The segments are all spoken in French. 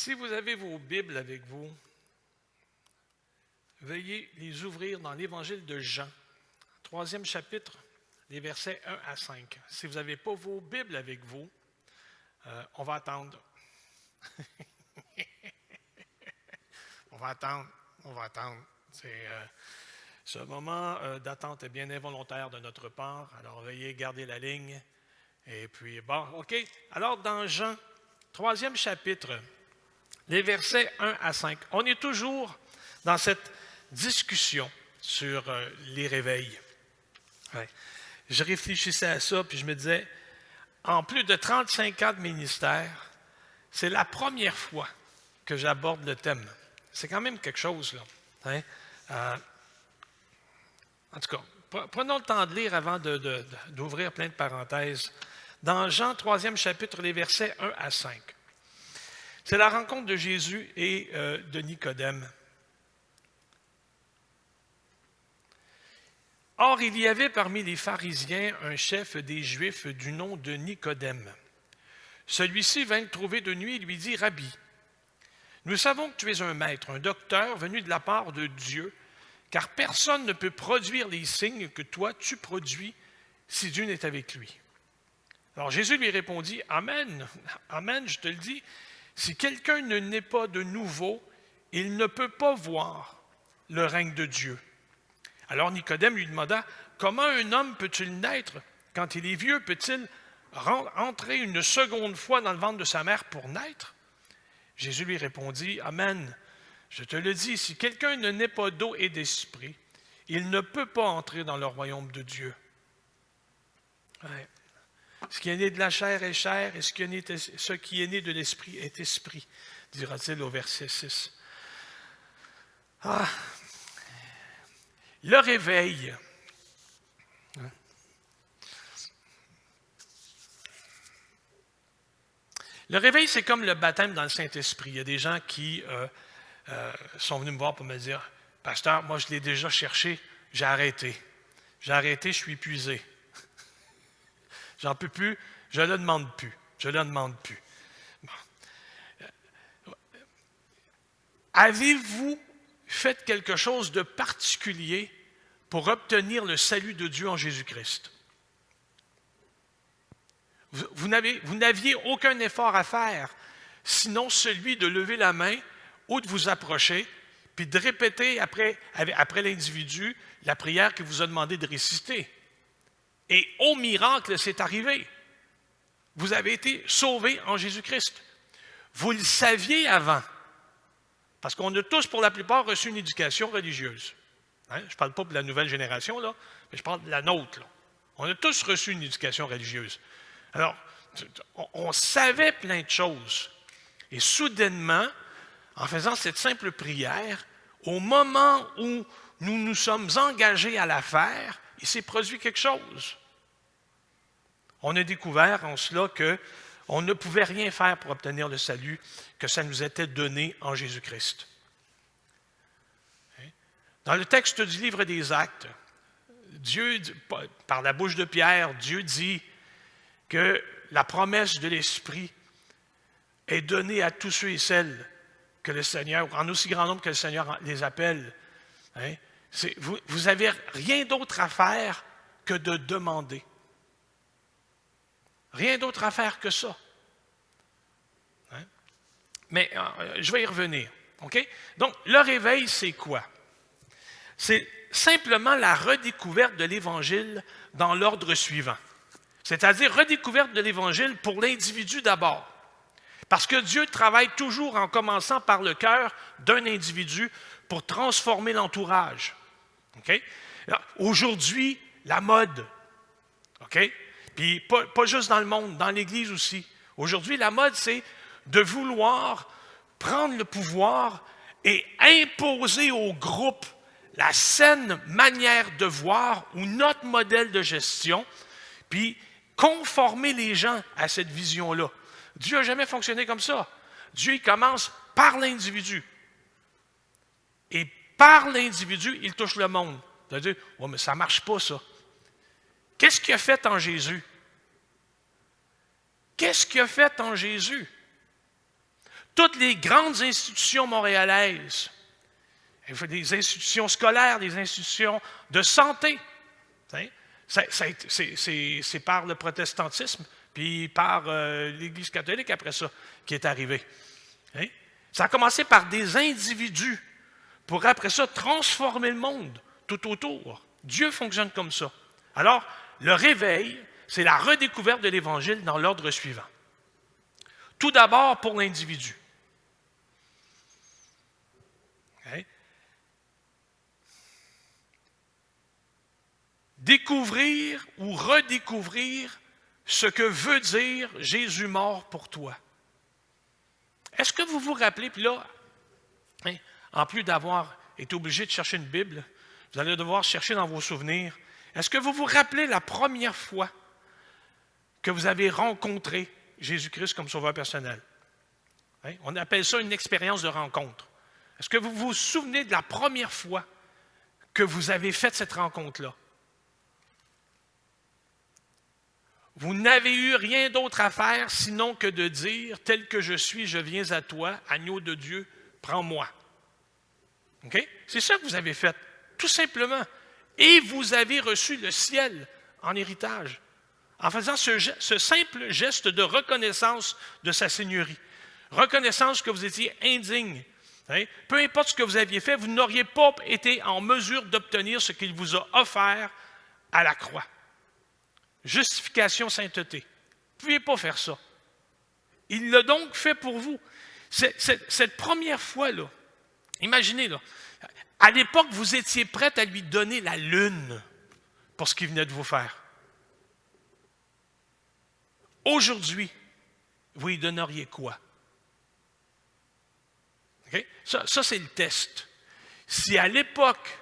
Si vous avez vos Bibles avec vous, veuillez les ouvrir dans l'Évangile de Jean, 3e chapitre, les versets 1 à 5. Si vous n'avez pas vos Bibles avec vous, on va attendre. On va attendre. Ce moment d'attente est bien involontaire de notre part, alors veuillez garder la ligne. Et puis, bon, OK. Alors, dans Jean, 3e chapitre, les versets 1 à 5, on est toujours dans cette discussion sur les réveils. Ouais. Je réfléchissais à ça, puis je me disais, en plus de 35 ans de ministère, c'est la première fois que j'aborde le thème. C'est quand même quelque chose, là. Hein? En tout cas, prenons le temps de lire avant d'ouvrir plein de parenthèses. Dans Jean 3e chapitre, les versets 1 à 5. C'est la rencontre de Jésus et de Nicodème. Or, il y avait parmi les pharisiens un chef des Juifs du nom de Nicodème. Celui-ci vint le trouver de nuit et lui dit, « Rabbi, nous savons que tu es un maître, un docteur venu de la part de Dieu, car personne ne peut produire les signes que toi tu produis si Dieu n'est avec lui. » Alors Jésus lui répondit, « Amen, amen, je te le dis, si quelqu'un ne naît pas de nouveau, il ne peut pas voir le règne de Dieu. » Alors Nicodème lui demanda, « Comment un homme peut-il naître? Quand il est vieux, peut-il entrer une seconde fois dans le ventre de sa mère pour naître? » Jésus lui répondit, « Amen, je te le dis, si quelqu'un ne naît pas d'eau et d'esprit, il ne peut pas entrer dans le royaume de Dieu. » Ouais. Ce qui est né de la chair est chair, et ce qui est né de l'esprit est esprit, dira-t-il au verset 6. Le réveil. Le réveil, c'est comme le baptême dans le Saint-Esprit. Il y a des gens qui sont venus me voir pour me dire, « Pasteur, moi je l'ai déjà cherché, j'ai arrêté. Je suis épuisé. J'en peux plus, je ne le demande plus. Bon. Avez-vous fait quelque chose de particulier pour obtenir le salut de Dieu en Jésus-Christ? Vous n'aviez aucun effort à faire, sinon celui de lever la main ou de vous approcher, puis de répéter après l'individu la prière qu'il vous a demandé de réciter. Et au miracle, c'est arrivé. Vous avez été sauvés en Jésus-Christ. Vous le saviez avant. Parce qu'on a tous, pour la plupart, reçu une éducation religieuse. Hein? Je ne parle pas de la nouvelle génération, là, mais je parle de la nôtre. Là. On a tous reçu une éducation religieuse. Alors, on savait plein de choses. Et soudainement, en faisant cette simple prière, au moment où nous nous sommes engagés à la faire, il s'est produit quelque chose. On a découvert en cela qu'on ne pouvait rien faire pour obtenir le salut, que ça nous était donné en Jésus-Christ. Dans le texte du livre des Actes, Dieu, par la bouche de Pierre, Dieu dit que la promesse de l'Esprit est donnée à tous ceux et celles que le Seigneur, en aussi grand nombre que le Seigneur les appelle. Hein? Vous n'avez rien d'autre à faire que de demander. Rien d'autre à faire que ça. Hein? Mais je vais y revenir. Okay? Donc, le réveil, c'est quoi? C'est simplement la redécouverte de l'Évangile dans l'ordre suivant. C'est-à-dire redécouverte de l'Évangile pour l'individu d'abord. Parce que Dieu travaille toujours en commençant par le cœur d'un individu pour transformer l'entourage. Okay? Aujourd'hui, la mode. OK? Puis pas juste dans le monde, dans l'Église aussi. Aujourd'hui, la mode, c'est de vouloir prendre le pouvoir et imposer au groupe la saine manière de voir ou notre modèle de gestion, puis conformer les gens à cette vision-là. Dieu n'a jamais fonctionné comme ça. Dieu, il commence par l'individu. Et par l'individu, il touche le monde. C'est-à-dire, oh, mais ça ne marche pas, ça. Qu'est-ce qu'il a fait en Jésus? Qu'est-ce qu'il a fait en Jésus? toutes les grandes institutions montréalaises, des institutions scolaires, des institutions de santé, c'est par le protestantisme, puis par l'Église catholique après ça, qui est arrivé. Ça a commencé par des individus pour après ça transformer le monde tout autour. Dieu fonctionne comme ça. Alors, le réveil, c'est la redécouverte de l'Évangile dans l'ordre suivant. Tout d'abord pour l'individu. Découvrir ou redécouvrir ce que veut dire Jésus mort pour toi. Est-ce que vous vous rappelez, puis là, en plus d'avoir été obligé de chercher une Bible, vous allez devoir chercher dans vos souvenirs, est-ce que vous vous rappelez la première fois que vous avez rencontré Jésus-Christ comme sauveur personnel? On appelle ça une expérience de rencontre. Est-ce que vous vous souvenez de la première fois que vous avez fait cette rencontre-là? Vous n'avez eu rien d'autre à faire sinon que de dire « Tel que je suis, je viens à toi, agneau de Dieu, prends-moi. » Okay? C'est ça que vous avez fait, tout simplement. Et vous avez reçu le ciel en héritage, en faisant ce simple geste de reconnaissance de sa seigneurie. Reconnaissance que vous étiez indigne. Peu importe ce que vous aviez fait, vous n'auriez pas été en mesure d'obtenir ce qu'il vous a offert à la croix. Justification, sainteté. Vous ne pouviez pas faire ça. Il l'a donc fait pour vous. Cette première fois-là, imaginez, là, à l'époque, vous étiez prête à lui donner la lune pour ce qu'il venait de vous faire. Aujourd'hui, vous lui donneriez quoi? Okay? Ça c'est le test. Si à l'époque,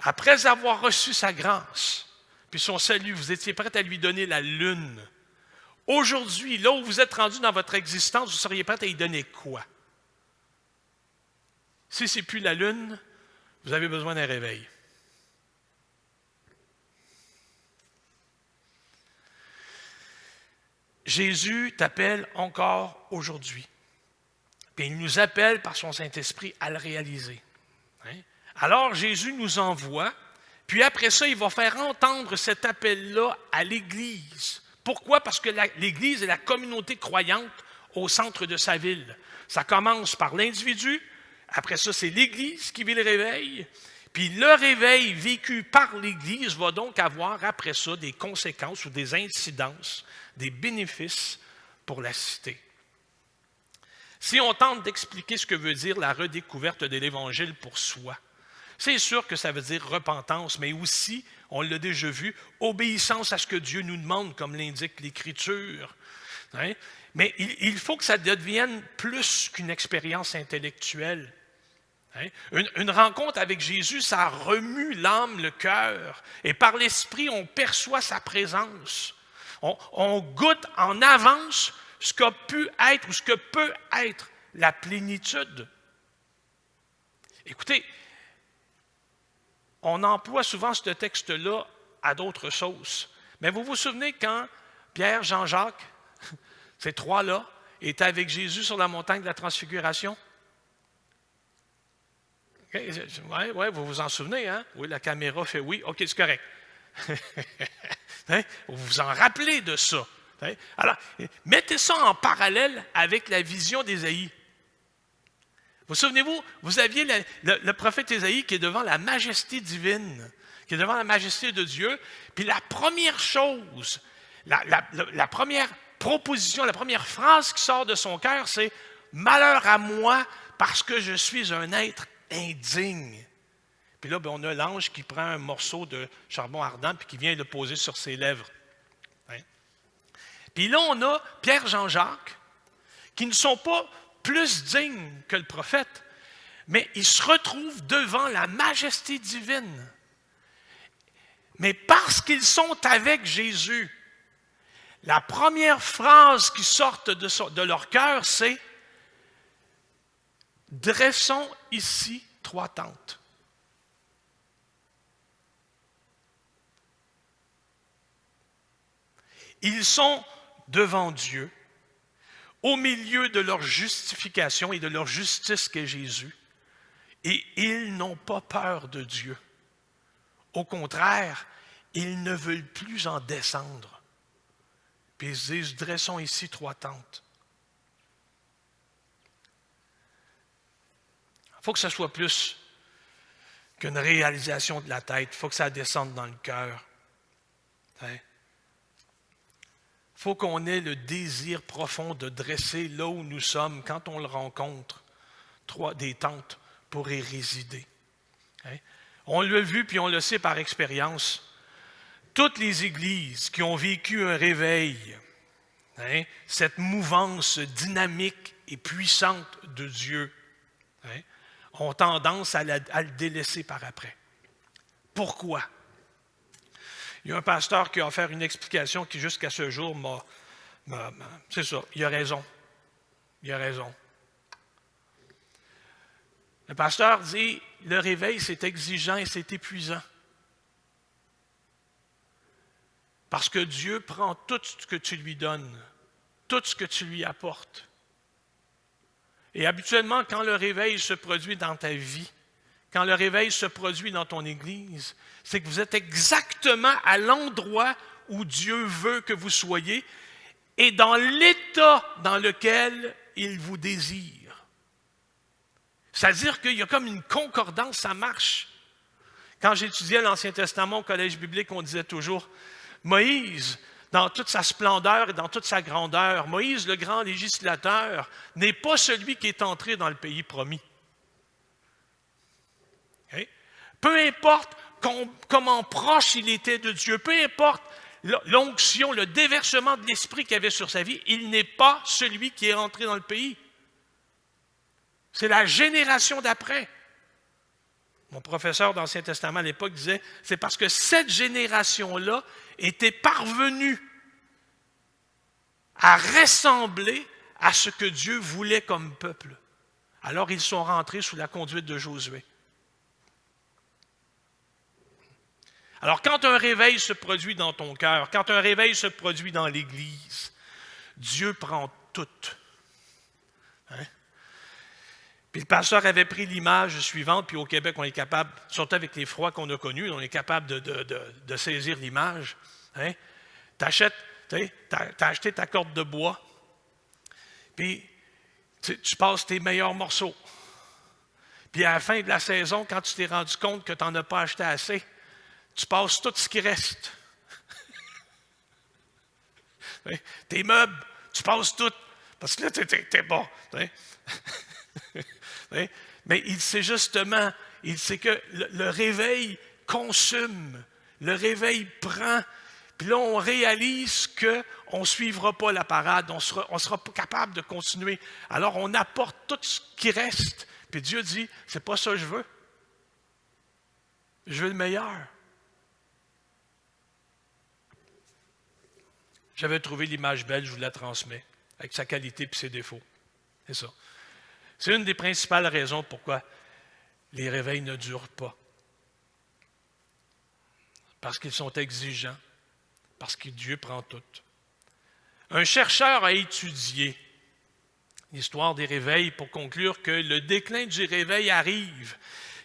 après avoir reçu sa grâce, puis son salut, vous étiez prête à lui donner la lune, aujourd'hui, là où vous êtes rendu dans votre existence, vous seriez prête à y donner quoi? Si ce n'est plus la lune, vous avez besoin d'un réveil. Jésus t'appelle encore aujourd'hui. Puis il nous appelle par son Saint-Esprit à le réaliser. Alors Jésus nous envoie, puis après ça, il va faire entendre cet appel-là à l'Église. Pourquoi? Parce que l'Église est la communauté croyante au centre de sa ville. Ça commence par l'individu, après ça, c'est l'Église qui vit le réveil, puis le réveil vécu par l'Église va donc avoir après ça des conséquences ou des incidences, des bénéfices pour la cité. Si on tente d'expliquer ce que veut dire la redécouverte de l'Évangile pour soi, c'est sûr que ça veut dire repentance, mais aussi, on l'a déjà vu, obéissance à ce que Dieu nous demande, comme l'indique l'Écriture. Mais il faut que ça devienne plus qu'une expérience intellectuelle. Une rencontre avec Jésus, ça remue l'âme, le cœur, et par l'Esprit, on perçoit sa présence. On goûte en avance ce qu'a pu être ou ce que peut être la plénitude. Écoutez, on emploie souvent ce texte-là à d'autres sauces. Mais vous vous souvenez quand Pierre, Jean-Jacques, ces trois-là, étaient avec Jésus sur la montagne de la Transfiguration? Okay. Oui, vous vous en souvenez, hein? Oui, la caméra fait oui. OK, c'est correct. Vous vous en rappelez de ça. Alors, mettez ça en parallèle avec la vision d'Ésaïe. Vous souvenez-vous, vous aviez le prophète Ésaïe qui est devant la majesté divine, qui est devant la majesté de Dieu, puis la première chose, la première proposition, la première phrase qui sort de son cœur, c'est « Malheur à moi parce que je suis un être indigne. » Puis là, on a l'ange qui prend un morceau de charbon ardent puis qui vient le poser sur ses lèvres. Puis là, on a Pierre, Jean-Jacques, qui ne sont pas plus dignes que le prophète, mais ils se retrouvent devant la majesté divine. Mais parce qu'ils sont avec Jésus, la première phrase qui sort de leur cœur, c'est « Dressons ici 3 tentes. » Ils sont devant Dieu, au milieu de leur justification et de leur justice qu'est Jésus. Et ils n'ont pas peur de Dieu. Au contraire, ils ne veulent plus en descendre. Puis ils se disent, dressons ici 3 tentes. Il faut que ce soit plus qu'une réalisation de la tête. Il faut que ça descende dans le cœur. Il faut qu'on ait le désir profond de dresser là où nous sommes, quand on le rencontre, des tentes pour y résider. On l'a vu, puis on le sait par expérience. Toutes les églises qui ont vécu un réveil, cette mouvance dynamique et puissante de Dieu, ont tendance à le délaisser par après. Pourquoi? Il y a un pasteur qui a offert une explication qui, jusqu'à ce jour, c'est ça, il a raison. Il a raison. Le pasteur dit, le réveil, c'est exigeant et c'est épuisant. Parce que Dieu prend tout ce que tu lui donnes, tout ce que tu lui apportes. Et habituellement, quand le réveil se produit dans ta vie, quand le réveil se produit dans ton Église, c'est que vous êtes exactement à l'endroit où Dieu veut que vous soyez et dans l'état dans lequel il vous désire. C'est-à-dire qu'il y a comme une concordance, ça marche. Quand j'étudiais l'Ancien Testament au collège biblique, on disait toujours, Moïse, dans toute sa splendeur et dans toute sa grandeur, Moïse, le grand législateur, n'est pas celui qui est entré dans le pays promis. Peu importe comment proche il était de Dieu, peu importe l'onction, le déversement de l'Esprit qu'il y avait sur sa vie, il n'est pas celui qui est entré dans le pays. C'est la génération d'après. Mon professeur d'Ancien Testament à l'époque disait, c'est parce que cette génération-là était parvenue à ressembler à ce que Dieu voulait comme peuple. Alors ils sont rentrés sous la conduite de Josué. Alors quand un réveil se produit dans ton cœur, quand un réveil se produit dans l'Église, Dieu prend tout. Puis le pasteur avait pris l'image suivante, puis au Québec, on est capable, surtout avec les froids qu'on a connus, on est capable de saisir l'image. T'as acheté ta corde de bois, puis tu passes tes meilleurs morceaux. Puis à la fin de la saison, quand tu t'es rendu compte que tu n'en as pas acheté assez, tu passes tout ce qui reste. Tes meubles, tu passes tout, parce que là, t'es bon. Mais il sait justement, il sait que le réveil consume, le réveil prend, puis là on réalise qu'on ne suivra pas la parade, on sera pas capable de continuer. Alors on apporte tout ce qui reste, puis Dieu dit, c'est pas ça que je veux. Je veux le meilleur. J'avais trouvé l'image belle, je vous la transmets, avec sa qualité et ses défauts. C'est ça. C'est une des principales raisons pourquoi les réveils ne durent pas. Parce qu'ils sont exigeants, parce que Dieu prend tout. Un chercheur a étudié l'histoire des réveils pour conclure que le déclin du réveil arrive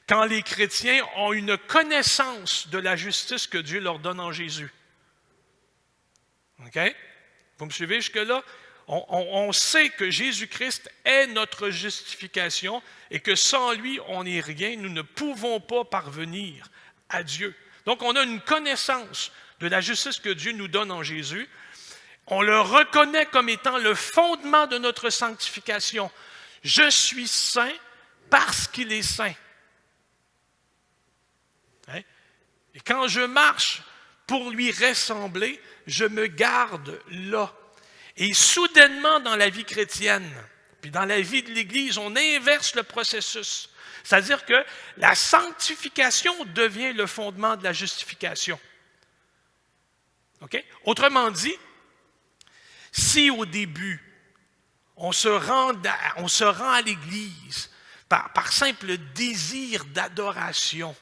quand les chrétiens ont une connaissance de la justice que Dieu leur donne en Jésus. OK? Vous me suivez jusque-là? On sait que Jésus-Christ est notre justification et que sans lui, on n'est rien. Nous ne pouvons pas parvenir à Dieu. Donc, on a une connaissance de la justice que Dieu nous donne en Jésus. On le reconnaît comme étant le fondement de notre sanctification. Je suis saint parce qu'il est saint. Et quand je marche pour lui ressembler, je me garde là. Et soudainement, dans la vie chrétienne, puis dans la vie de l'Église, on inverse le processus. C'est-à-dire que la sanctification devient le fondement de la justification. Okay? Autrement dit, si au début, on se rend à l'Église par simple désir d'adoration,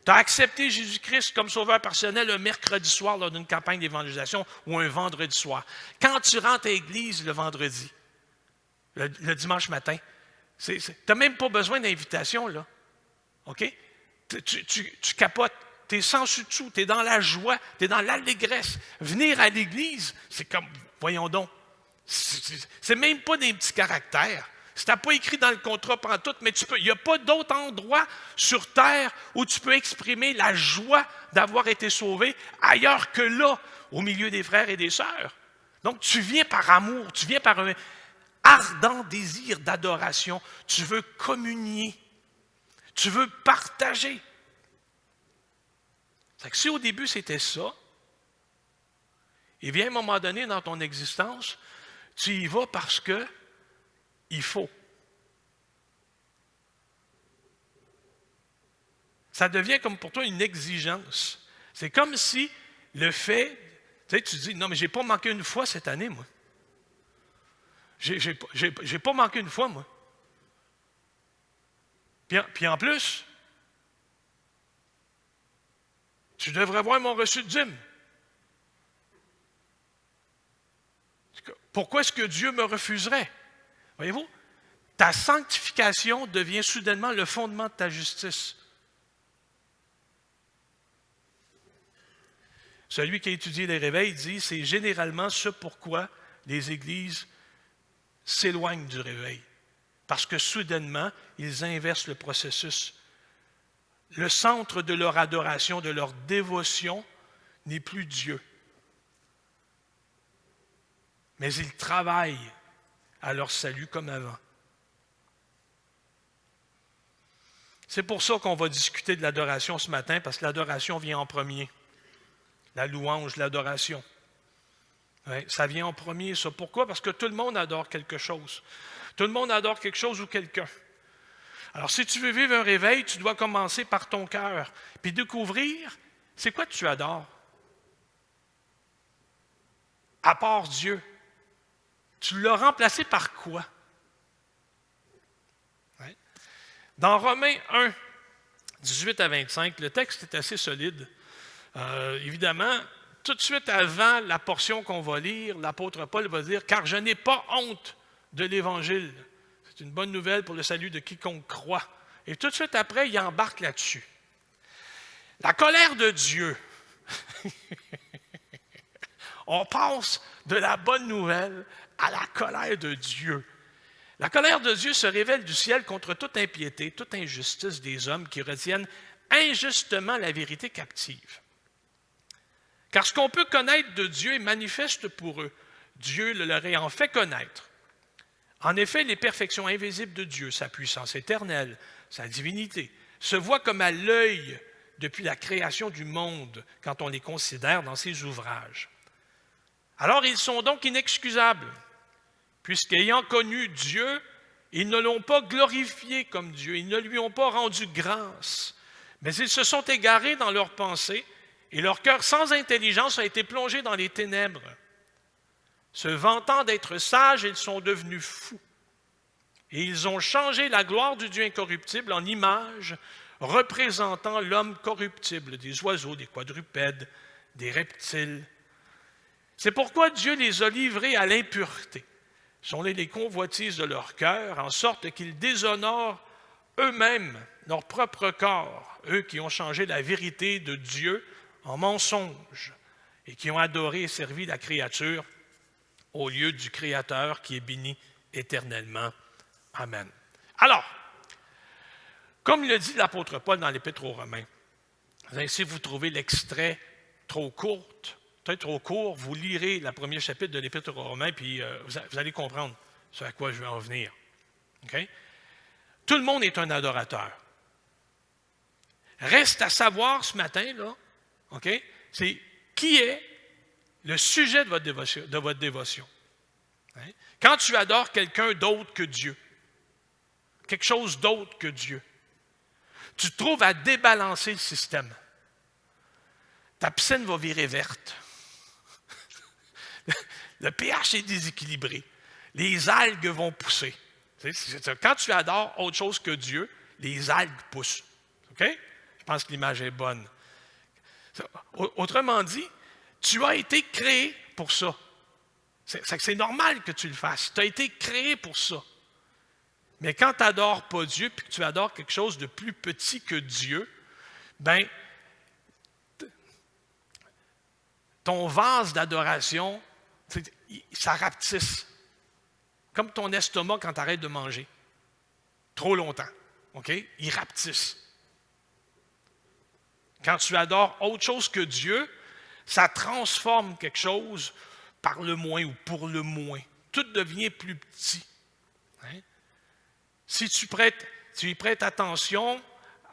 Tu as accepté Jésus-Christ comme sauveur personnel un mercredi soir lors d'une campagne d'évangélisation ou un vendredi soir. Quand tu rentres à l'église le vendredi, le dimanche matin, tu n'as même pas besoin d'invitation, là. OK? Tu capotes. Tu es sans sous-dessous, tu es dans la joie, tu es dans l'allégresse. Venir à l'église, c'est comme, voyons donc, c'est même pas des petits caractères. Si tu n'as pas écrit dans le contrat pantoute, mais il n'y a pas d'autre endroit sur terre où tu peux exprimer la joie d'avoir été sauvé ailleurs que là, au milieu des frères et des sœurs. Donc, tu viens par amour, tu viens par un ardent désir d'adoration. Tu veux communier, tu veux partager. C'est que si au début c'était ça, et bien à un moment donné dans ton existence, tu y vas parce que il faut. Ça devient comme pour toi une exigence. C'est comme si le fait, tu dis, non mais j'ai pas manqué une fois cette année, moi. J'ai pas manqué une fois, moi. Puis en plus, tu devrais voir mon reçu de dîme. Pourquoi est-ce que Dieu me refuserait? Voyez-vous, ta sanctification devient soudainement le fondement de ta justice. Celui qui a étudié les réveils dit, c'est généralement ce pourquoi les églises s'éloignent du réveil. Parce que soudainement, ils inversent le processus. Le centre de leur adoration, de leur dévotion, n'est plus Dieu. Mais ils travaillent à leur salut comme avant. C'est pour ça qu'on va discuter de l'adoration ce matin, parce que l'adoration vient en premier. La louange, l'adoration. Ouais, ça vient en premier, ça. Pourquoi? Parce que tout le monde adore quelque chose. Tout le monde adore quelque chose ou quelqu'un. Alors, si tu veux vivre un réveil, tu dois commencer par ton cœur, puis découvrir, c'est quoi que tu adores? À part Dieu. Tu l'as remplacé par quoi? Ouais. Dans Romains 1, 18 à 25, le texte est assez solide. Évidemment, tout de suite avant la portion qu'on va lire, l'apôtre Paul va dire « Car je n'ai pas honte de l'Évangile. » C'est une bonne nouvelle pour le salut de quiconque croit. Et tout de suite après, il embarque là-dessus. La colère de Dieu. On passe de la bonne nouvelle à la colère de Dieu. La colère de Dieu se révèle du ciel contre toute impiété, toute injustice des hommes qui retiennent injustement la vérité captive. Car ce qu'on peut connaître de Dieu est manifeste pour eux. Dieu le leur ayant fait connaître. En effet, les perfections invisibles de Dieu, sa puissance éternelle, sa divinité, se voient comme à l'œil depuis la création du monde quand on les considère dans ses ouvrages. Alors ils sont donc inexcusables, puisqu'ayant connu Dieu, ils ne l'ont pas glorifié comme Dieu, ils ne lui ont pas rendu grâce, mais ils se sont égarés dans leurs pensées et leur cœur sans intelligence a été plongé dans les ténèbres. Se vantant d'être sages, ils sont devenus fous. Et ils ont changé la gloire du Dieu incorruptible en image représentant l'homme corruptible, des oiseaux, des quadrupèdes, des reptiles. C'est pourquoi Dieu les a livrés à l'impureté. Ce sont les convoitises de leur cœur, en sorte qu'ils déshonorent eux-mêmes leur propre corps, eux qui ont changé la vérité de Dieu en mensonge et qui ont adoré et servi la créature au lieu du Créateur qui est béni éternellement. Amen. Alors, comme le dit l'apôtre Paul dans l'Épître aux Romains, si vous trouvez l'extrait trop court, peut-être trop court, vous lirez le premier chapitre de l'Épître aux Romains, puis vous allez comprendre ce à quoi je vais en venir. Okay? Tout le monde est un adorateur. Reste à savoir ce matin, là, okay, c'est qui est le sujet de votre dévotion. Hein? Quand tu adores quelqu'un d'autre que Dieu, quelque chose d'autre que Dieu, tu te trouves à débalancer le système. Ta piscine va virer verte. Le pH est déséquilibré. Les algues vont pousser. Quand tu adores autre chose que Dieu, les algues poussent. Okay? Je pense que l'image est bonne. Autrement dit, tu as été créé pour ça. C'est normal que tu le fasses. Tu as été créé pour ça. Mais quand tu n'adores pas Dieu et que tu adores quelque chose de plus petit que Dieu, ben, ton vase d'adoration, ça rapetisse. Comme ton estomac quand tu arrêtes de manger. Trop longtemps. OK? Il rapetisse. Quand tu adores autre chose que Dieu, ça transforme quelque chose par le moins ou pour le moins. Tout devient plus petit. Hein? Si tu y prêtes attention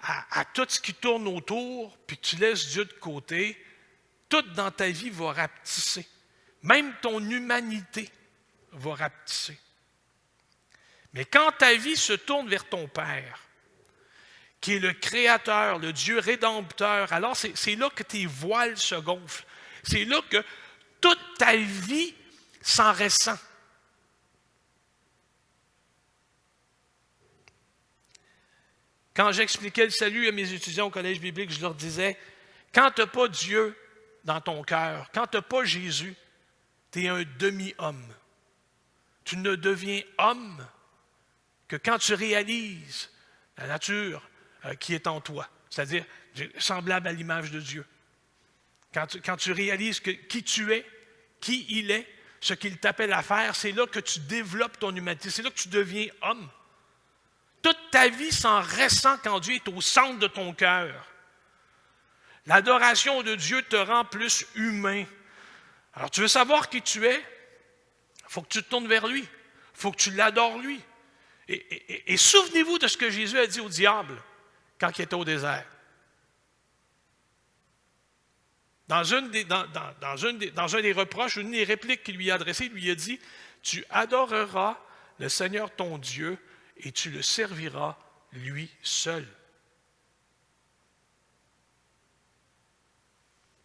à tout ce qui tourne autour, puis que tu laisses Dieu de côté, tout dans ta vie va rapetisser. Même ton humanité va rapetisser. Mais quand ta vie se tourne vers ton Père, qui est le Créateur, le Dieu rédempteur, alors c'est là que tes voiles se gonflent. C'est là que toute ta vie s'en ressent. Quand j'expliquais le salut à mes étudiants au collège biblique, je leur disais, quand tu n'as pas Dieu dans ton cœur, quand tu n'as pas Jésus, tu es un demi-homme. Tu ne deviens homme que quand tu réalises la nature qui est en toi, c'est-à-dire semblable à l'image de Dieu. Quand tu réalises qui tu es, qui il est, ce qu'il t'appelle à faire, c'est là que tu développes ton humanité, c'est là que tu deviens homme. Toute ta vie s'en ressent quand Dieu est au centre de ton cœur. L'adoration de Dieu te rend plus humain. Alors, tu veux savoir qui tu es? Il faut que tu te tournes vers lui. Il faut que tu l'adores lui. Et souvenez-vous de ce que Jésus a dit au diable quand il était au désert. Dans un des reproches, une des répliques qu'il lui a adressées, il lui a dit, « Tu adoreras le Seigneur ton Dieu et tu le serviras lui seul. »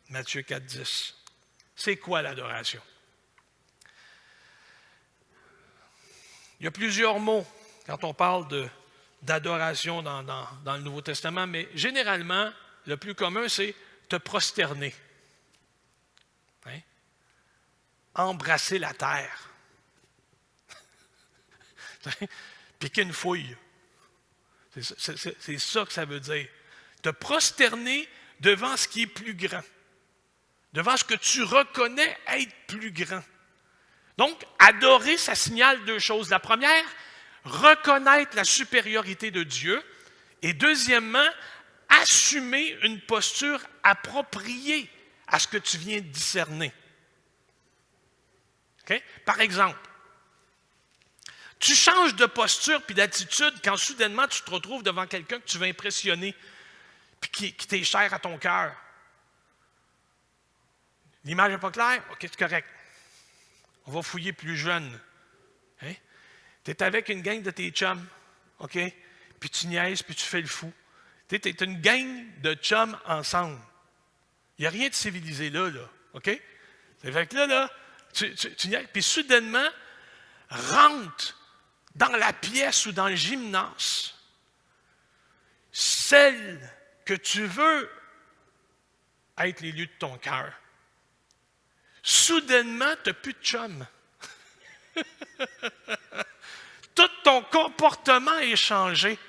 Matthieu 4, 10. C'est quoi l'adoration? Il y a plusieurs mots quand on parle d'adoration dans le Nouveau Testament, mais généralement, le plus commun, c'est te prosterner. Hein? Embrasser la terre. Piquer une fouille. C'est ça que ça veut dire. Te prosterner devant ce qui est plus grand. Devant ce que tu reconnais être plus grand. Donc, adorer, ça signale deux choses. La première, reconnaître la supériorité de Dieu. Et deuxièmement, assumer une posture appropriée à ce que tu viens de discerner. Okay? Par exemple, tu changes de posture puis d'attitude quand soudainement tu te retrouves devant quelqu'un que tu veux impressionner puis qui t'est cher à ton cœur. L'image n'est pas claire? OK, c'est correct. On va fouiller plus jeune. Hein? Tu es avec une gang de tes chums, OK? Puis tu niaises, puis tu fais le fou. Tu es une gang de chums ensemble. Il n'y a rien de civilisé là, OK? C'est fait que là, tu niaises, puis soudainement, rentre dans la pièce ou dans le gymnase celle que tu veux être l'élu de ton cœur. Soudainement, tu n'as plus de chum. Tout ton comportement est changé.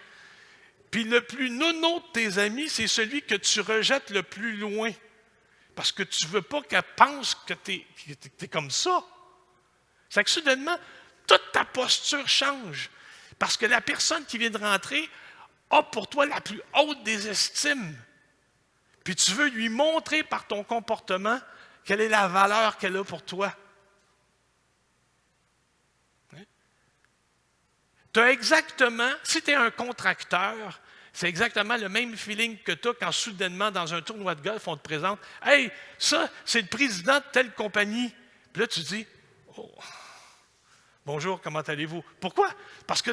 Puis le plus nono de tes amis, c'est celui que tu rejettes le plus loin. Parce que tu ne veux pas qu'elle pense que tu es comme ça. C'est que soudainement, toute ta posture change. Parce que la personne qui vient de rentrer a pour toi la plus haute des estimes. Puis tu veux lui montrer par ton comportement quelle est la valeur qu'elle a pour toi. Hein? Tu as exactement, si tu es un contracteur, c'est exactement le même feeling que tu as quand soudainement, dans un tournoi de golf, on te présente « Hey, ça, c'est le président de telle compagnie. » Puis là, tu dis « Oh, bonjour, comment allez-vous? » Pourquoi? Parce que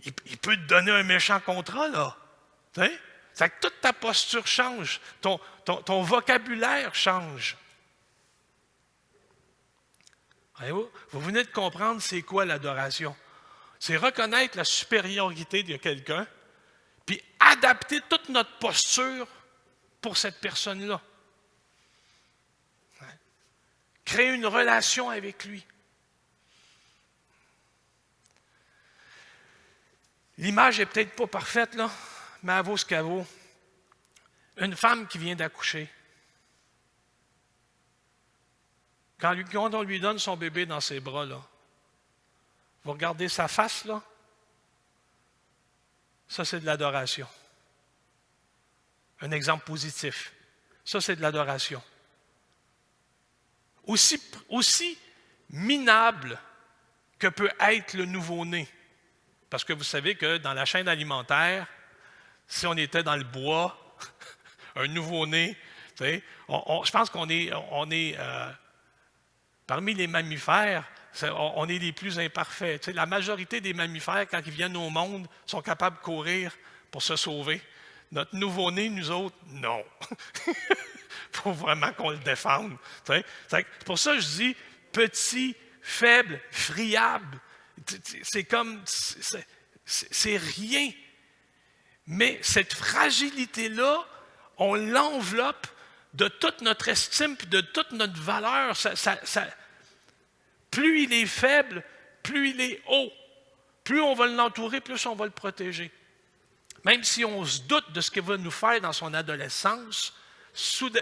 il peut te donner un méchant contrat, là. Hein? C'est que toute ta posture change, ton vocabulaire change. Voyez-vous? Vous venez de comprendre c'est quoi l'adoration. C'est reconnaître la supériorité de quelqu'un, puis adapter toute notre posture pour cette personne-là. Créer une relation avec lui. L'image n'est peut-être pas parfaite, là, mais elle vaut ce qu'elle vaut. Une femme qui vient d'accoucher. Quand on lui donne son bébé dans ses bras, là, vous regardez sa face, là, ça c'est de l'adoration. Un exemple positif. Ça c'est de l'adoration. Aussi minable que peut être le nouveau-né. Parce que vous savez que dans la chaîne alimentaire, si on était dans le bois, un nouveau-né, je pense qu'on est, parmi les mammifères, on est les plus imparfaits. La majorité des mammifères, quand ils viennent au monde, sont capables de courir pour se sauver. Notre nouveau-né, nous autres, non. Il faut vraiment qu'on le défende. C'est pour ça que je dis petit, faible, friable. C'est comme, c'est rien. Mais cette fragilité-là, on l'enveloppe de toute notre estime et de toute notre valeur. Plus il est faible, plus il est haut. Plus on va l'entourer, plus on va le protéger. Même si on se doute de ce qu'il va nous faire dans son adolescence,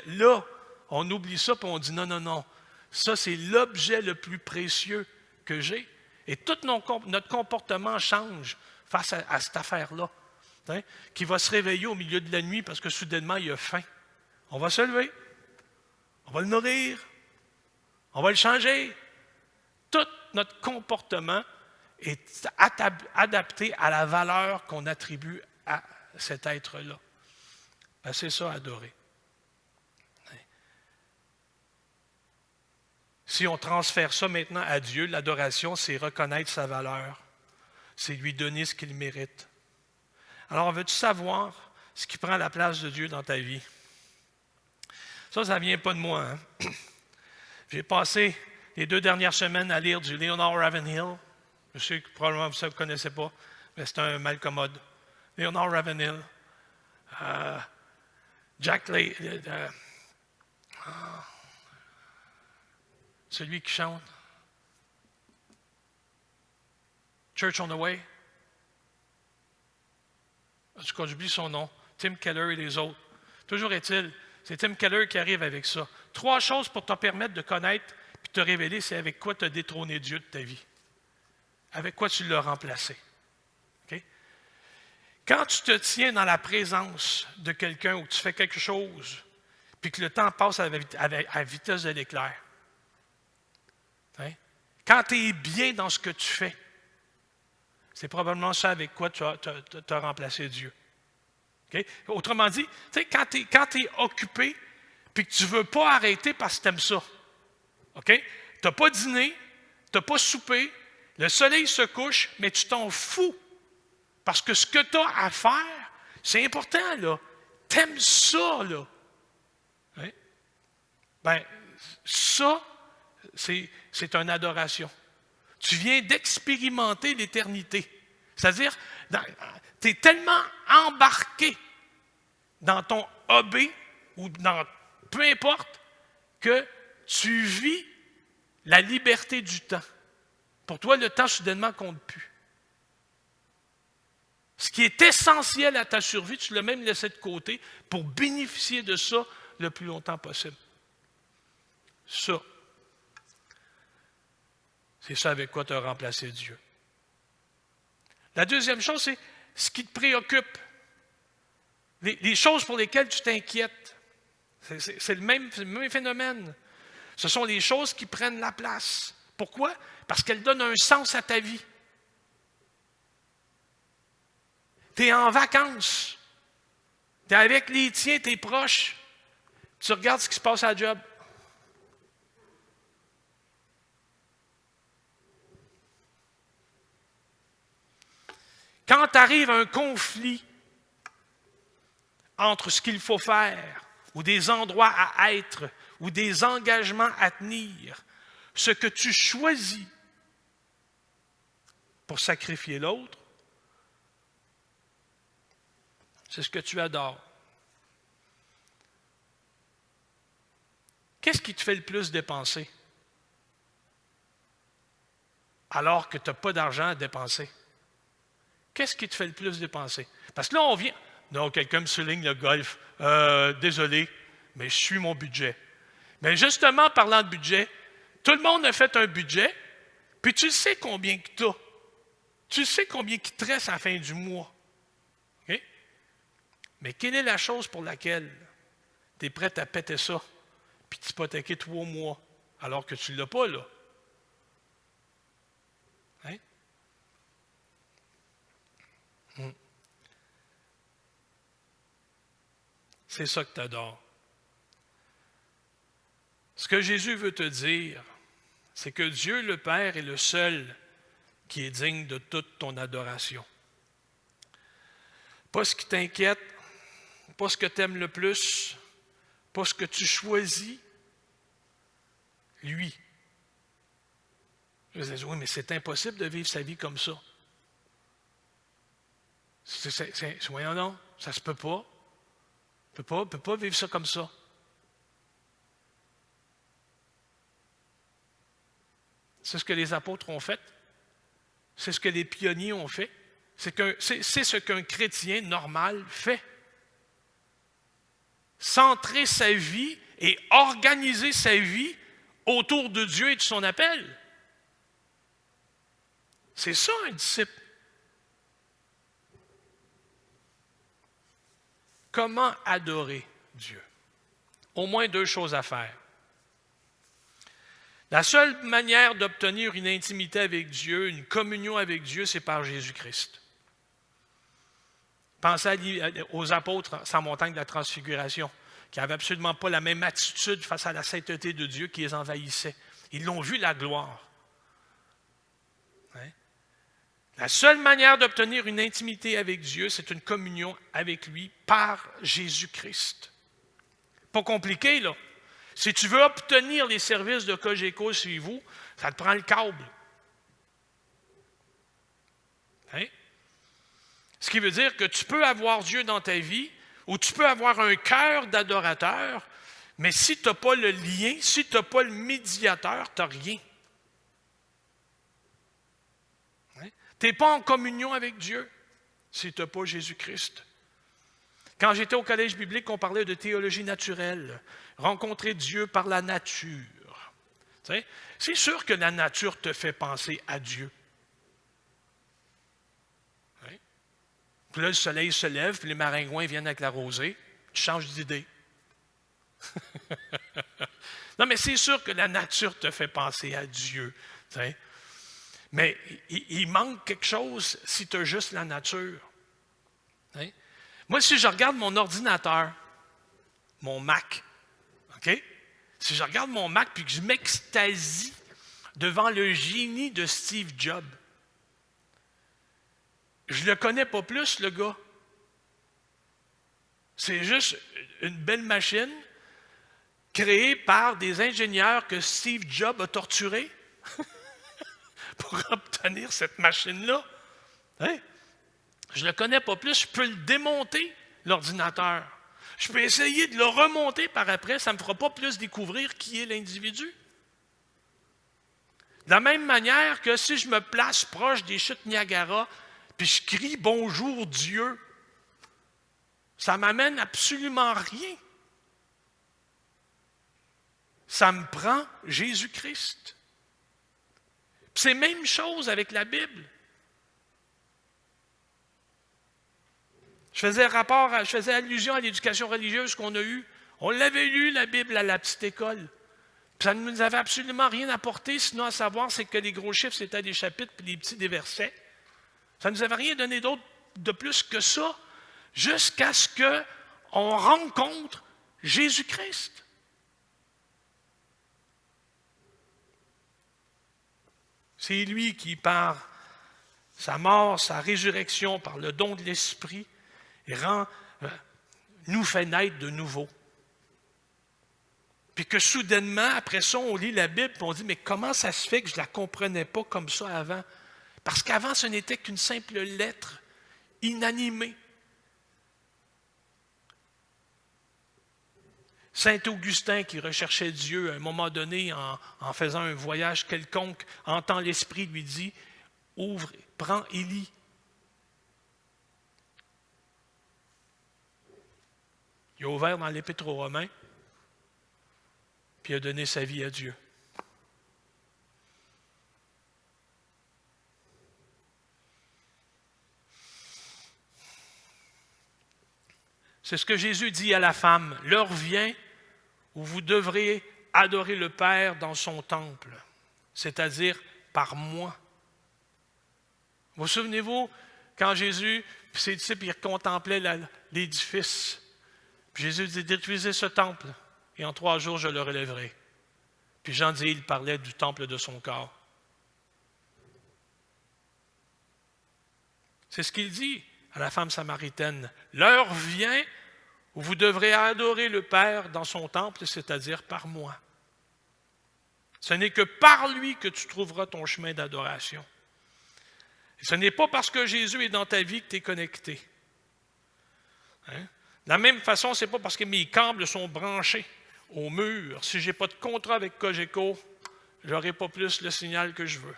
là, on oublie ça et on dit non. Ça, c'est l'objet le plus précieux que j'ai. Et tout notre comportement change face à cette affaire-là. Qui va se réveiller au milieu de la nuit parce que soudainement, il a faim. On va se lever. On va le nourrir. On va le changer. Tout notre comportement est adapté à la valeur qu'on attribue à cet être-là. Ben, c'est ça, adorer. Si on transfère ça maintenant à Dieu, l'adoration, c'est reconnaître sa valeur. C'est lui donner ce qu'il mérite. Alors, veux-tu savoir ce qui prend la place de Dieu dans ta vie? Ça ne vient pas de moi. Hein? J'ai passé les 2 dernières semaines à lire du Leonard Ravenhill. Je sais que probablement vous ne connaissez pas, mais c'est un malcommode. Leonard Ravenhill. Jack Lay. Celui qui chante. Church on the Way. En tout cas, j'oublie son nom. Tim Keller et les autres. Toujours est-il, c'est Tim Keller qui arrive avec ça. 3 choses pour te permettre de connaître et te révéler, c'est avec quoi tu as détrôné Dieu de ta vie. Avec quoi tu l'as remplacé. Okay? Quand tu te tiens dans la présence de quelqu'un où tu fais quelque chose, puis que le temps passe à la vitesse de l'éclair. Hein? Quand tu es bien dans ce que tu fais, c'est probablement ça avec quoi tu as remplacé Dieu. Okay? Autrement dit, quand tu es occupé puis que tu ne veux pas arrêter parce que tu aimes ça, okay? Tu n'as pas dîné, tu n'as pas soupé, le soleil se couche, mais tu t'en fous. Parce que ce que tu as à faire, c'est important, là. Tu aimes ça, là. Hein? Ben, ça, c'est une adoration. Tu viens d'expérimenter l'éternité. C'est-à-dire, tu es tellement embarqué dans ton hobby ou dans peu importe que tu vis la liberté du temps. Pour toi, le temps soudainement compte plus. Ce qui est essentiel à ta survie, tu l'as même laissé de côté pour bénéficier de ça le plus longtemps possible. Ça. C'est ça avec quoi tu as remplacé Dieu. La deuxième chose, c'est ce qui te préoccupe. Les choses pour lesquelles tu t'inquiètes. C'est le même phénomène. Ce sont les choses qui prennent la place. Pourquoi? Parce qu'elles donnent un sens à ta vie. Tu es en vacances. Tu es avec les tiens, tes proches. Tu regardes ce qui se passe à la job. Quand arrive un conflit entre ce qu'il faut faire, ou des endroits à être, ou des engagements à tenir, ce que tu choisis pour sacrifier l'autre, C'est ce que tu adores. Qu'est-ce qui te fait le plus dépenser? Alors que tu n'as pas d'argent à dépenser. Qu'est-ce qui te fait le plus dépenser? Parce que là, on vient... Non, quelqu'un me souligne le golf. Désolé, mais je suis mon budget. Mais justement, parlant de budget, tout le monde a fait un budget, puis tu sais combien que tu as. Tu sais combien qui te reste à la fin du mois. Okay? Mais quelle est la chose pour laquelle tu es prêt à péter ça, puis t'hypothéquer 3 mois, alors que tu ne l'as pas, là? Hein? C'est ça que tu adores. Ce que Jésus veut te dire, c'est que Dieu le Père est le seul qui est digne de toute ton adoration. Pas ce qui t'inquiète, pas ce que tu aimes le plus, pas ce que tu choisis, lui. Je disais, oui, mais c'est impossible de vivre sa vie comme ça. Voyons non, ça se peut pas. On ne peut pas vivre ça comme ça. C'est ce que les apôtres ont fait. C'est ce que les pionniers ont fait. C'est ce qu'un chrétien normal fait. Centrer sa vie et organiser sa vie autour de Dieu et de son appel. C'est ça un disciple. Comment adorer Dieu? Au moins 2 choses à faire. La seule manière d'obtenir une intimité avec Dieu, une communion avec Dieu, c'est par Jésus-Christ. Pensez aux apôtres sur la montagne de la Transfiguration, qui n'avaient absolument pas la même attitude face à la sainteté de Dieu qui les envahissait. Ils l'ont vu, la gloire. Hein? La seule manière d'obtenir une intimité avec Dieu, c'est une communion avec lui par Jésus-Christ. Pas compliqué, là. Si tu veux obtenir les services de Cogeco chez vous, ça te prend le câble. Hein? Ce qui veut dire que tu peux avoir Dieu dans ta vie, ou tu peux avoir un cœur d'adorateur, mais si tu n'as pas le lien, si tu n'as pas le médiateur, tu n'as rien. Hein? Tu n'es pas en communion avec Dieu si tu n'as pas Jésus-Christ. Quand j'étais au collège biblique, on parlait de théologie naturelle, rencontrer Dieu par la nature. Tu sais, c'est sûr que la nature te fait penser à Dieu. Hein? Puis là, le soleil se lève, puis les maringouins viennent avec la rosée, tu changes d'idée. Non, mais c'est sûr que la nature te fait penser à Dieu. Tu sais. Mais il manque quelque chose si tu as juste la nature. Hein? Moi, si je regarde mon ordinateur, mon Mac, OK? Si je regarde mon Mac puis que je m'extasie devant le génie de Steve Jobs, je ne le connais pas plus, le gars. C'est juste une belle machine créée par des ingénieurs que Steve Jobs a torturés pour obtenir cette machine-là. Hein? Je ne le connais pas plus, je peux le démonter, l'ordinateur. Je peux essayer de le remonter par après, ça ne me fera pas plus découvrir qui est l'individu. De la même manière que si je me place proche des chutes Niagara, puis je crie « Bonjour Dieu », ça ne m'amène absolument rien. Ça me prend Jésus-Christ. C'est la même chose avec la Bible. Je faisais allusion à l'éducation religieuse qu'on a eue. On l'avait lu, la Bible, à la petite école. Puis ça ne nous avait absolument rien apporté, sinon à savoir c'est que les gros chiffres, c'était des chapitres, puis les petits, des versets. Ça ne nous avait rien donné d'autre de plus que ça, jusqu'à ce qu'on rencontre Jésus-Christ. C'est lui qui, par sa mort, sa résurrection, par le don de l'Esprit, nous fait naître de nouveau. Puis que soudainement, après ça, on lit la Bible et on dit, mais comment ça se fait que je ne la comprenais pas comme ça avant? Parce qu'avant, ce n'était qu'une simple lettre inanimée. Saint Augustin qui recherchait Dieu à un moment donné en faisant un voyage quelconque, entend l'Esprit lui dit, ouvre, prends et lis. Il a ouvert dans l'Épître aux Romains, puis il a donné sa vie à Dieu. C'est ce que Jésus dit à la femme. L'heure vient où vous devrez adorer le Père dans son temple, c'est-à-dire par moi. Vous souvenez-vous, quand Jésus, ses disciples, ils contemplaient l'édifice, puis Jésus dit, détruisez ce temple, et en 3 jours, je le relèverai. Puis Jean dit, il parlait du temple de son corps. C'est ce qu'il dit à la femme samaritaine. L'heure vient où vous devrez adorer le Père dans son temple, c'est-à-dire par moi. Ce n'est que par lui que tu trouveras ton chemin d'adoration. Et ce n'est pas parce que Jésus est dans ta vie que tu es connecté. Hein? De la même façon, ce n'est pas parce que mes câbles sont branchés au mur. Si je n'ai pas de contrat avec Cogeco, je n'aurai pas plus le signal que je veux.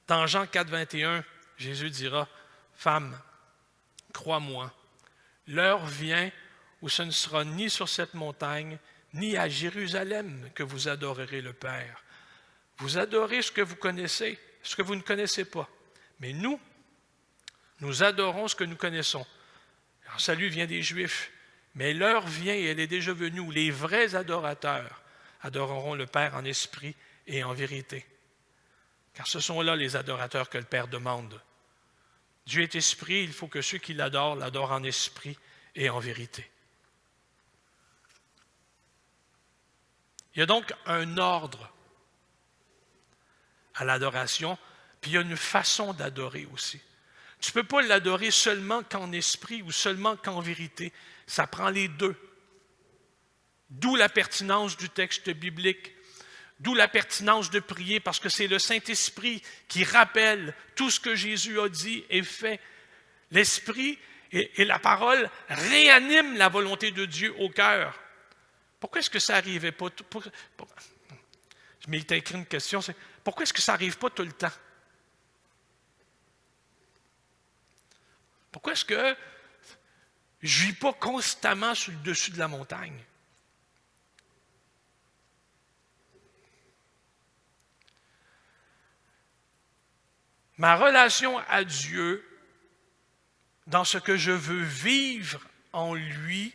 Dans Jean 4, 21, Jésus dira, « Femme, crois-moi, l'heure vient où ce ne sera ni sur cette montagne, ni à Jérusalem que vous adorerez le Père. Vous adorez ce que vous connaissez, ce que vous ne connaissez pas. Mais nous adorons ce que nous connaissons. Le salut vient des Juifs, mais l'heure vient et elle est déjà venue où les vrais adorateurs adoreront le Père en esprit et en vérité. Car ce sont là les adorateurs que le Père demande. Dieu est esprit, il faut que ceux qui l'adorent l'adorent en esprit et en vérité. Il y a donc un ordre à l'adoration, puis il y a une façon d'adorer aussi. Tu ne peux pas l'adorer seulement qu'en esprit ou seulement qu'en vérité. Ça prend les deux. D'où la pertinence du texte biblique. D'où la pertinence de prier, parce que c'est le Saint-Esprit qui rappelle tout ce que Jésus a dit et fait. L'Esprit et la parole réaniment la volonté de Dieu au cœur. Pourquoi est-ce que ça n'arrivait pas? Je m'étais écrit une question, c'est pourquoi est-ce que ça n'arrive pas tout le temps? Pourquoi est-ce que je ne vis pas constamment sur le dessus de la montagne? Ma relation à Dieu, dans ce que je veux vivre en lui,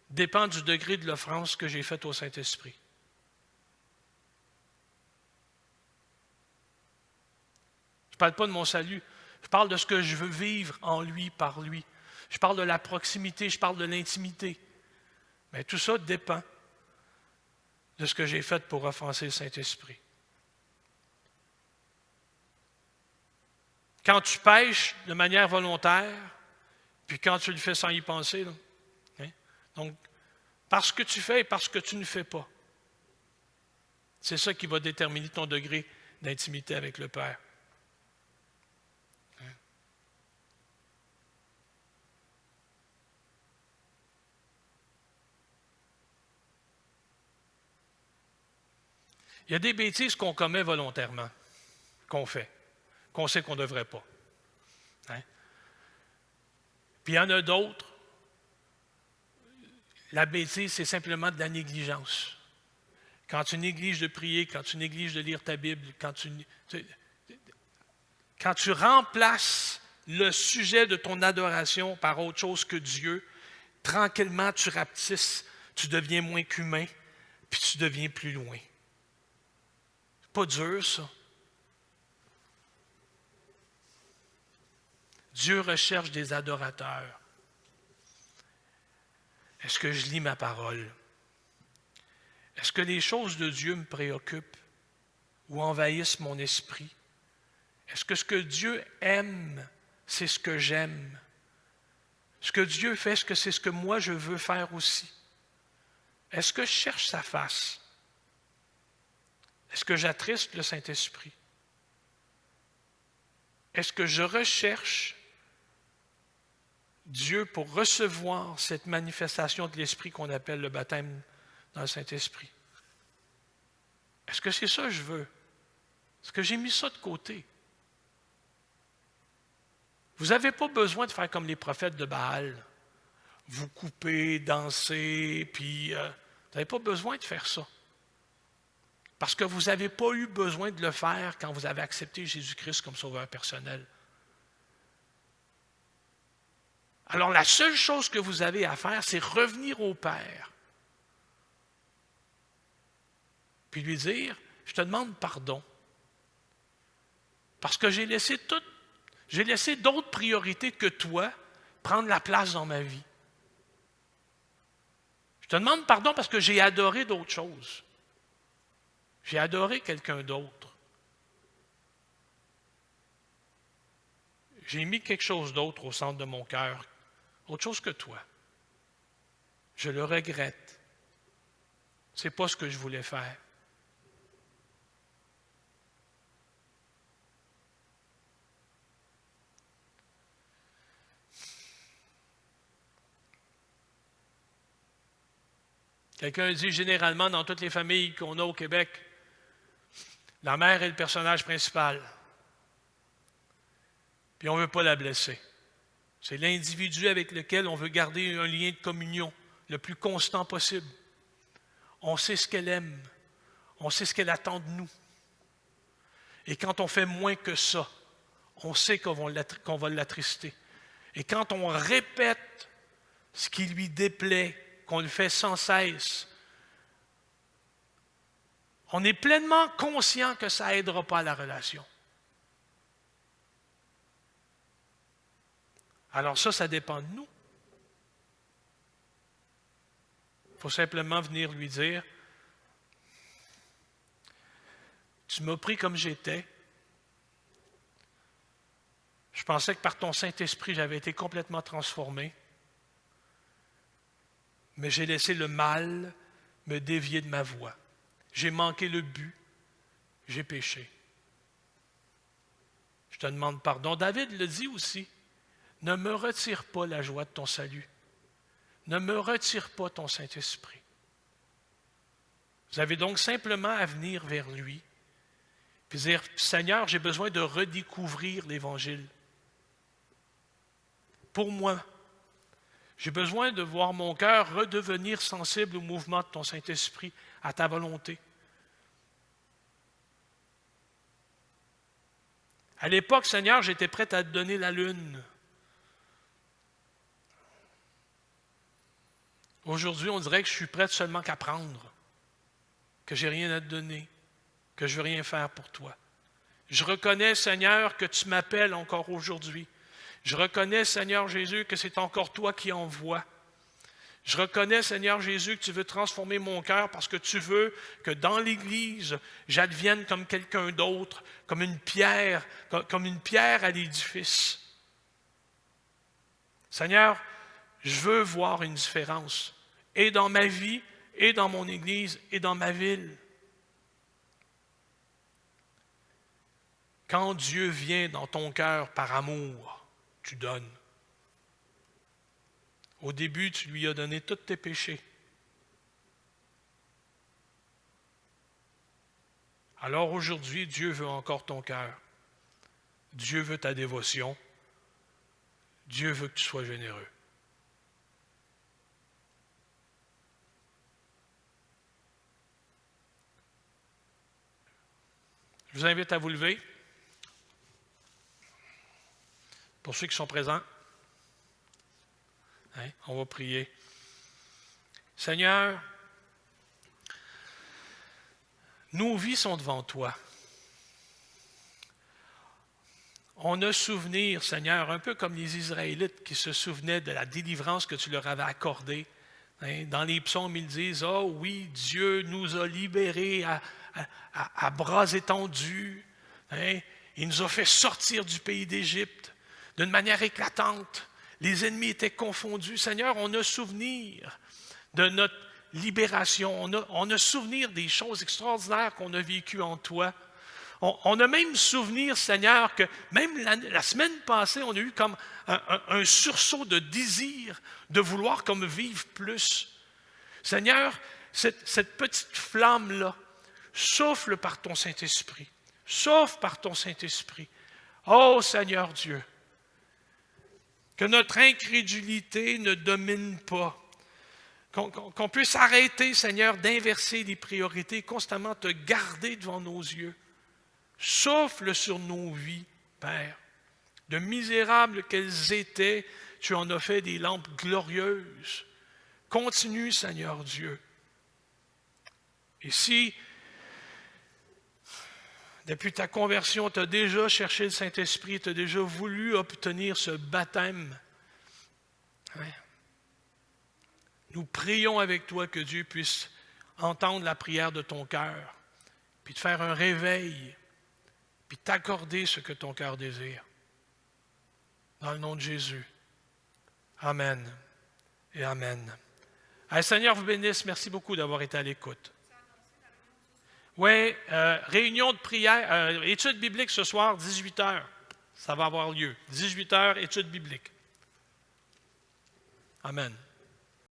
dépend du degré de l'offrande que j'ai faite au Saint-Esprit. Je ne parle pas de mon salut, je parle de ce que je veux vivre en lui, par lui. Je parle de la proximité, je parle de l'intimité. Mais tout ça dépend de ce que j'ai fait pour offenser le Saint-Esprit. Quand tu pêches de manière volontaire, puis quand tu le fais sans y penser, là, hein? Donc, parce que tu fais et parce que tu ne fais pas. C'est ça qui va déterminer ton degré d'intimité avec le Père. Hein? Il y a des bêtises qu'on commet volontairement, qu'on fait, qu'on sait qu'on ne devrait pas. Hein? Puis il y en a d'autres, la bêtise, c'est simplement de la négligence. Quand tu négliges de prier, quand tu négliges de lire ta Bible, quand tu remplaces le sujet de ton adoration par autre chose que Dieu, tranquillement tu rapetisses, tu deviens moins qu'humain, puis tu deviens plus loin. C'est pas dur, ça. Dieu recherche des adorateurs. Est-ce que je lis ma parole? Est-ce que les choses de Dieu me préoccupent ou envahissent mon esprit? Est-ce que Dieu aime, c'est ce que j'aime? Ce que Dieu fait, est-ce que c'est ce que moi je veux faire aussi? Est-ce que je cherche sa face? Est-ce que j'attriste le Saint-Esprit? Est-ce que je recherche Dieu pour recevoir cette manifestation de l'Esprit qu'on appelle le baptême dans le Saint-Esprit? Est-ce que c'est ça que je veux? Est-ce que j'ai mis ça de côté? Vous n'avez pas besoin de faire comme les prophètes de Baal. Vous couper, danser, puis vous n'avez pas besoin de faire ça. Parce que vous n'avez pas eu besoin de le faire quand vous avez accepté Jésus-Christ comme sauveur personnel. Alors la seule chose que vous avez à faire, c'est revenir au Père. Puis lui dire, je te demande pardon. Parce que j'ai laissé d'autres priorités que toi prendre la place dans ma vie. Je te demande pardon parce que j'ai adoré d'autres choses. J'ai adoré quelqu'un d'autre. J'ai mis quelque chose d'autre au centre de mon cœur, autre chose que toi. Je le regrette. Ce n'est pas ce que je voulais faire. Quelqu'un dit généralement dans toutes les familles qu'on a au Québec, la mère est le personnage principal. Puis on ne veut pas la blesser. C'est l'individu avec lequel on veut garder un lien de communion le plus constant possible. On sait ce qu'elle aime. On sait ce qu'elle attend de nous. Et quand on fait moins que ça, on sait qu'on va l'attrister. Et quand on répète ce qui lui déplaît, qu'on le fait sans cesse, on est pleinement conscient que ça n'aidera pas la relation. Alors ça dépend de nous. Il faut simplement venir lui dire, tu m'as pris comme j'étais. Je pensais que par ton Saint-Esprit, j'avais été complètement transformé. Mais j'ai laissé le mal me dévier de ma voie. J'ai manqué le but. J'ai péché. Je te demande pardon. David le dit aussi. Ne me retire pas la joie de ton salut. Ne me retire pas ton Saint-Esprit. Vous avez donc simplement à venir vers lui et dire, Seigneur, j'ai besoin de redécouvrir l'Évangile. Pour moi, j'ai besoin de voir mon cœur redevenir sensible au mouvement de ton Saint-Esprit, à ta volonté. À l'époque, Seigneur, j'étais prêt à te donner la lune. Aujourd'hui, on dirait que je suis prêt seulement qu'à prendre, que je n'ai rien à te donner, que je ne veux rien faire pour toi. Je reconnais, Seigneur, que tu m'appelles encore aujourd'hui. Je reconnais, Seigneur Jésus, que c'est encore toi qui envoies. Je reconnais, Seigneur Jésus, que tu veux transformer mon cœur parce que tu veux que dans l'Église, j'advienne comme quelqu'un d'autre, comme une pierre à l'édifice. Seigneur, je veux voir une différence, et dans ma vie, et dans mon Église, et dans ma ville. Quand Dieu vient dans ton cœur par amour, tu donnes. Au début, tu lui as donné tous tes péchés. Alors aujourd'hui, Dieu veut encore ton cœur. Dieu veut ta dévotion. Dieu veut que tu sois généreux. Je vous invite à vous lever. Pour ceux qui sont présents, on va prier. Seigneur, nos vies sont devant toi. On a souvenir, Seigneur, un peu comme les Israélites qui se souvenaient de la délivrance que tu leur avais accordée. Dans les psaumes, ils disent « Oh oui, Dieu nous a libérés à bras étendus. Il nous a fait sortir du pays d'Égypte d'une manière éclatante. Les ennemis étaient confondus. Seigneur, on a souvenir de notre libération. On a souvenir des choses extraordinaires qu'on a vécues en toi. On a même souvenir, Seigneur, que même la semaine passée, on a eu comme un sursaut de désir de vouloir comme vivre plus. Seigneur, cette petite flamme-là, souffle par ton Saint-Esprit. Souffle par ton Saint-Esprit. Oh Seigneur Dieu, que notre incrédulité ne domine pas. Qu'on puisse arrêter, Seigneur, d'inverser les priorités, constamment te garder devant nos yeux. Souffle sur nos vies, Père. De misérables qu'elles étaient, tu en as fait des lampes glorieuses. Continue, Seigneur Dieu. Et si, depuis ta conversion, tu as déjà cherché le Saint-Esprit, tu as déjà voulu obtenir ce baptême, hein? Nous prions avec toi que Dieu puisse entendre la prière de ton cœur, puis te faire un réveil, puis t'accorder ce que ton cœur désire. Dans le nom de Jésus. Amen et Amen. Allez, Seigneur vous bénisse. Merci beaucoup d'avoir été à l'écoute. Oui, réunion de prière, étude biblique ce soir, 18h. Ça va avoir lieu. 18h, étude biblique. Amen.